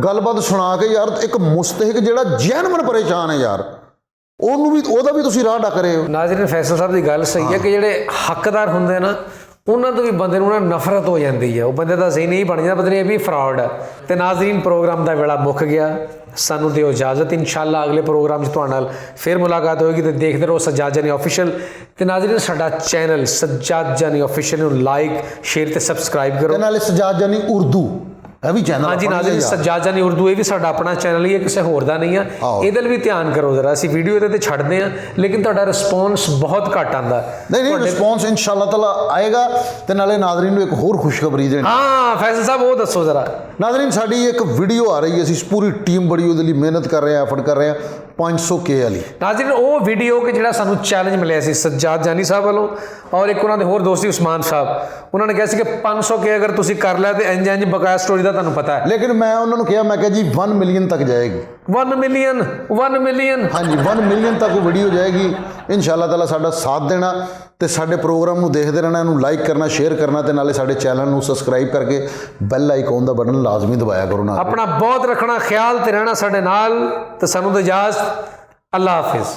ਗੱਲਬਾਤ ਸੁਣਾ ਕੇ ਯਾਰ ਇੱਕ ਮੁਸਤਹਿਕ ਜਿਹੜਾ ਜੈਨੂਇਨ ਪਰੇਸ਼ਾਨ ਹੈ ਯਾਰ, ਉਹਨੂੰ ਵੀ, ਉਹਦਾ ਵੀ ਤੁਸੀਂ ਰਾਹ ਡੱਕ ਰਹੇ ਹੋ।
ਨਾਜ਼ਰੀਨ ਫੈਸਲ ਸਾਹਿਬ ਦੀ ਗੱਲ ਸਹੀ ਹੈ ਕਿ ਜਿਹੜੇ ਹੱਕਦਾਰ ਹੁੰਦੇ ਨਾ ਉਹਨਾਂ ਤੋਂ ਵੀ ਬੰਦੇ ਨੂੰ ਨਾ ਨਫ਼ਰਤ ਹੋ ਜਾਂਦੀ ਹੈ। ਉਹ ਬੰਦੇ ਦਾ ਜ਼ਹਨ ਹੀ ਬਣ ਜਾਂਦਾ, ਪਤਾ ਨਹੀਂ ਇਹ ਵੀ ਫਰਾਡ ਹੈ। ਤੇ ਨਾਜ਼ਰੀਨ ਪ੍ਰੋਗਰਾਮ ਦਾ ਵੇਲਾ ਮੁੱਕ ਗਿਆ, ਸਾਨੂੰ ਦਿਓ ਇਜਾਜ਼ਤ। ਇਨਸ਼ਾਅੱਲਾ ਅਗਲੇ ਪ੍ਰੋਗਰਾਮ 'ਚ ਤੁਹਾਡੇ ਨਾਲ ਫਿਰ ਮੁਲਾਕਾਤ ਹੋਏਗੀ। ਤੇ ਦੇਖਦੇ ਰਹੋ ਸੱਜਾਦ ਜਾਨੀ ਆਫੀਸ਼ੀਅਲ। ਤੇ ਨਾਜ਼ਰੀਨ ਸਾਡਾ ਚੈਨਲ ਸੱਜਾਦ ਜਾਨੀ ਆਫੀਸ਼ੀਅਲ ਨੂੰ ਲਾਈਕ, ਸ਼ੇਅਰ ਤੇ ਸਬਸਕ੍ਰਾਈਬ ਕਰੋ।
ਨਾਲੇ ਸੱਜਾਦ ਜਾਨੀ ਉਰਦੂ ਇਹ ਵੀ ਚੈਨਲ,
ਹਾਂਜੀ ਨਾਜ਼ਰੀਨ ਸੱਜਾਦ ਜਾਨੀ ਉਰਦੂ, ਇਹ ਵੀ ਸਾਡਾ ਆਪਣਾ ਚੈਨਲ ਹੀ ਹੈ, ਕਿਸੇ ਹੋਰ ਦਾ ਨਹੀਂ ਆ। ਇਹਦੇ ਲਈ ਵੀ ਧਿਆਨ ਕਰੋ ਜ਼ਰਾ। ਅਸੀਂ ਵੀਡੀਓ ਇਹਦੇ ਤੇ ਛੱਡਦੇ ਹਾਂ, ਲੇਕਿਨ ਤੁਹਾਡਾ ਰਿਸਪੌਂਸ ਬਹੁਤ ਘੱਟ ਆਉਂਦਾ।
ਨਹੀਂ ਰਿਸਪੌਂਸ ਇਨਸ਼ਾਅੱਲਾ ਤਾਲਾ ਆਏਗਾ। ਤੇ ਨਾਲੇ ਨਾਜ਼ਰੀਨ ਨੂੰ ਇੱਕ ਹੋਰ ਖੁਸ਼ਖਬਰੀ ਦੇਣੀ।
ਹਾਂ ਫੈਸਲ ਸਾਹਿਬ ਉਹ ਦੱਸੋ ਜ਼ਰਾ।
ਨਾਜ਼ਰੀਨ ਸਾਡੀ ਇੱਕ ਵੀਡੀਓ ਆ ਰਹੀ ਹੈ, ਅਸੀਂ ਪੂਰੀ ਟੀਮ ਬੜੀ ਉਹਦੇ ਲਈ ਮਿਹਨਤ ਕਰ ਰਹੇ ਹਾਂ, ਐਫਰਟ ਕਰ ਰਹੇ ਹਾਂ, 500K ਵਾਲੀ।
ਨਾਜ਼ਰੀਨ ਉਹ ਵੀਡੀਓ ਕਿ ਜਿਹੜਾ ਸਾਨੂੰ ਚੈਲੰਜ ਮਿਲਿਆ ਸੀ ਸੱਜਾਦ ਜਾਨੀ ਸਾਹਿਬ ਵੱਲੋਂ, ਔਰ ਇੱਕ ਉਹਨਾਂ ਦੇ ਹੋਰ ਦੋਸਤ ਉਸਮਾਨ ਸਾਹਿਬ, ਉਹਨਾਂ ਨੇ ਕਿਹਾ ਸੀ ਕਿ 500K ਅਗਰ ਤੁਸੀਂ ਕਰ ਲਿਆ ਤੇ ਇੰਜ ਬਕਾਇਆ ਸਟੋਰੀ ਦਾ ਦਾ ਤੁਹਾਨੂੰ ਪਤਾ ਹੈ।
ਲੇਕਿਨ ਮੈਂ ਉਹਨਾਂ ਨੂੰ ਕਿਹਾ, ਮੈਂ ਕਿਹਾ ਜੀ 1 ਮਿਲੀਅਨ ਤੱਕ ਜਾਏਗੀ।
1 ਮਿਲੀਅਨ
ਹਾਂਜੀ 1 ਮਿਲੀਅਨ ਤੱਕ ਉਹ ਵੀਡੀਓ ਜਾਏਗੀ। ਇਨਸ਼ਾ ਅੱਲਾਹ ਤਾਲਾ ਸਾਡਾ ਸਾਥ ਦੇਣਾ ਤੇ ਸਾਡੇ ਪ੍ਰੋਗਰਾਮ ਨੂੰ ਦੇਖਦੇ ਰਹਿਣਾ, ਇਹਨੂੰ ਲਾਈਕ ਕਰਨਾ, ਸ਼ੇਅਰ ਕਰਨਾ ਤੇ ਨਾਲੇ ਸਾਡੇ ਚੈਨਲ ਨੂੰ ਸਬਸਕ੍ਰਾਈਬ ਕਰਕੇ ਬੈਲ ਆਈਕਨ ਦਾ ਬਟਨ ਲਾਜ਼ਮੀ ਦਬਾਇਆ ਕਰੋ ਨਾ।
ਆਪਣਾ ਬਹੁਤ ਰੱਖਣਾ ਖਿਆਲ ਤੇ ਰਹਿਣਾ ਸਾਡੇ ਨਾਲ, ਤੇ ਸਾਨੂੰ ਦਿਓ ਇਜਾਜ਼ਤ। ਅੱਲਾ ਹਾਫਿਜ਼।